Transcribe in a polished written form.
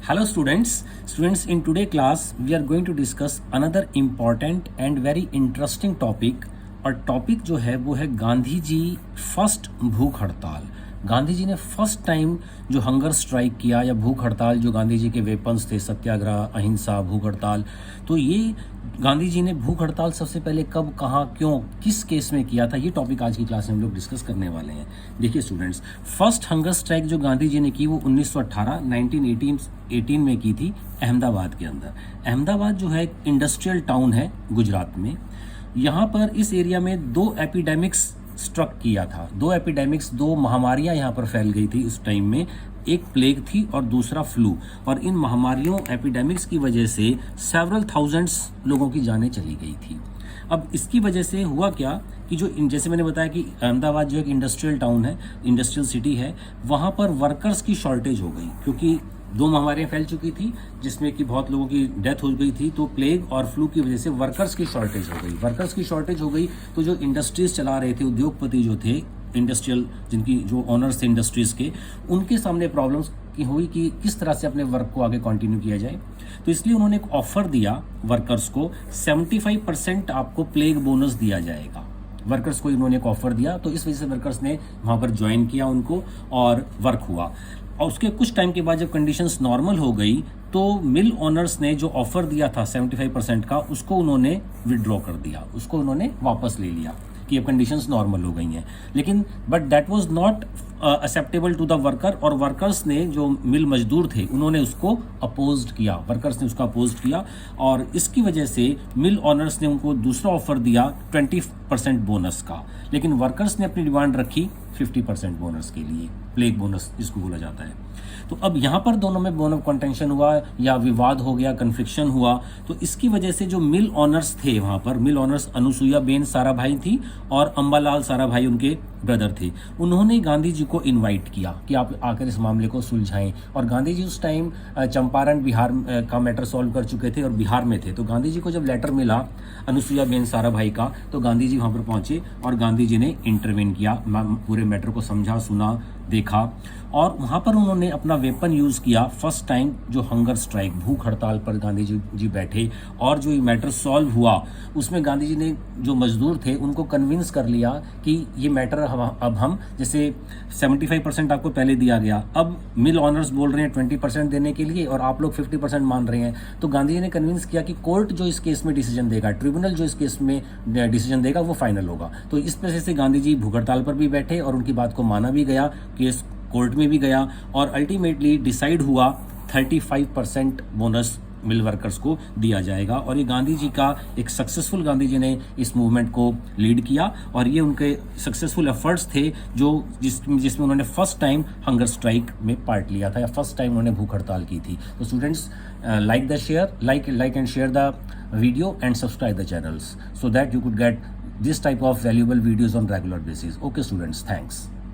Hello students in today class we are going to discuss another important and very interesting topic और topic जो है वो है Gandhi ji first भूख हड़ताल। गांधी जी ने फर्स्ट टाइम जो हंगर स्ट्राइक किया या भूख हड़ताल, जो गांधी जी के वेपन्स थे सत्याग्रह, अहिंसा, भूख हड़ताल, तो ये गांधी जी ने भूख हड़ताल सबसे पहले कब, कहाँ, क्यों, किस केस में किया था, ये टॉपिक आज की क्लास में हम लोग डिस्कस करने वाले हैं। देखिए स्टूडेंट्स, फर्स्ट हंगर स्ट्राइक जो गांधी जी ने की वो 1918 में की थी अहमदाबाद के अंदर। अहमदाबाद जो है एक इंडस्ट्रियल टाउन है गुजरात में। यहाँ पर इस एरिया में दो एपिडेमिक्स स्ट्रक किया था। दो महामारियां यहाँ पर फैल गई थी उस टाइम में। एक प्लेग थी और दूसरा फ्लू, और इन महामारियों एपिडेमिक्स की वजह से सेवरल थाउजेंड्स लोगों की जानें चली गई थी। अब इसकी वजह से हुआ क्या कि जो जैसे मैंने बताया कि अहमदाबाद जो एक इंडस्ट्रियल टाउन है, इंडस्ट्रियल सिटी है, वहाँ पर वर्कर्स की शॉर्टेज हो गई क्योंकि दो महामारियां फैल चुकी थी जिसमें कि बहुत लोगों की डेथ हो गई थी। तो प्लेग और फ्लू की वजह से वर्कर्स की शॉर्टेज हो गई। तो जो इंडस्ट्रीज चला रहे थे, उद्योगपति जो थे इंडस्ट्रियल, जिनकी जो ओनर्स थे इंडस्ट्रीज के, उनके सामने प्रॉब्लम्स की हुई कि किस तरह से अपने वर्क को आगे कंटिन्यू किया जाए। तो इसलिए उन्होंने एक ऑफर दिया वर्कर्स को, 75% आपको प्लेग बोनस दिया जाएगा। वर्कर्स को इन्होंने एक ऑफर दिया, तो इस वजह से वर्कर्स ने वहां पर ज्वाइन किया उनको और वर्क हुआ। और उसके कुछ टाइम के बाद जब कंडीशंस नॉर्मल हो गई तो मिल ओनर्स ने जो ऑफर दिया था 75% का, उसको उन्होंने विड्रॉ कर दिया, उसको उन्होंने वापस ले लिया कि अब कंडीशंस नॉर्मल हो गई हैं। लेकिन but that was not acceptable to the worker, और वर्कर्स ने, जो मिल मजदूर थे, उन्होंने उसको अपोज्ड किया। वर्कर्स ने उसको अपोज्ड किया और इसकी वजह से मिल ओनर्स ने उनको दूसरा ऑफर दिया 20% बोनस का। लेकिन वर्कर्स ने अपनी डिमांड रखी 50% बोनस के लिए, प्लेग बोनस जिसको बोला जाता है। तो अब यहाँ पर दोनों में बोन ऑफ कंटेंशन हुआ या विवाद हो गया, कन्फ्लिक्शन हुआ। तो इसकी वजह से जो मिल ऑनर्स थे वहाँ पर, मिल ऑनर्स अनुसुईया बेन साराभाई थी और अंबालाल साराभाई उनके ब्रदर थे। उन्होंने गांधी जी को इनवाइट किया कि आप आकर इस मामले को सुलझाएं। और गांधी जी उस टाइम चंपारण बिहार का मैटर सॉल्व कर चुके थे और बिहार में थे। तो गांधी जी को जब लेटर मिला अनुसुईया बेन साराभाई का, तो गांधी जी वहाँ पर पहुंचे और गांधी जी ने इंटरवेन किया, पूरे मैटर को समझा, सुना, देखा, और वहाँ पर उन्होंने अपना वेपन यूज़ किया फर्स्ट टाइम। जो हंगर स्ट्राइक, भूख हड़ताल पर गांधी जी बैठे और जो ये मैटर सॉल्व हुआ, उसमें गांधी जी ने जो मजदूर थे उनको कन्विंस कर लिया कि ये मैटर अब हम, जैसे 75% आपको पहले दिया गया, अब मिल ऑनर्स बोल रहे हैं 20% देने के लिए और आप लोग 50% मान रहे हैं। तो गांधी जी ने कन्विंस किया कि कोर्ट जो इस केस में डिसीजन देगा, ट्रिब्यूनल जो इस केस में डिसीजन देगा, वो फाइनल होगा। तो इस वजह से गांधी जी भूख हड़ताल पर भी बैठे और उनकी बात को माना भी गया, केस कोर्ट में भी गया और अल्टीमेटली डिसाइड हुआ 35% बोनस मिल वर्कर्स को दिया जाएगा। और ये गांधी जी का एक सक्सेसफुल, गांधी जी ने इस मूवमेंट को लीड किया और ये उनके सक्सेसफुल एफर्ट्स थे जो जिसमें उन्होंने फर्स्ट टाइम हंगर स्ट्राइक में पार्ट लिया था या फर्स्ट टाइम उन्होंने भूख हड़ताल की थी। तो students, like and share the video and subscribe the channels so that you could get this type of valuable videos on regular basis. Okay students, thanks.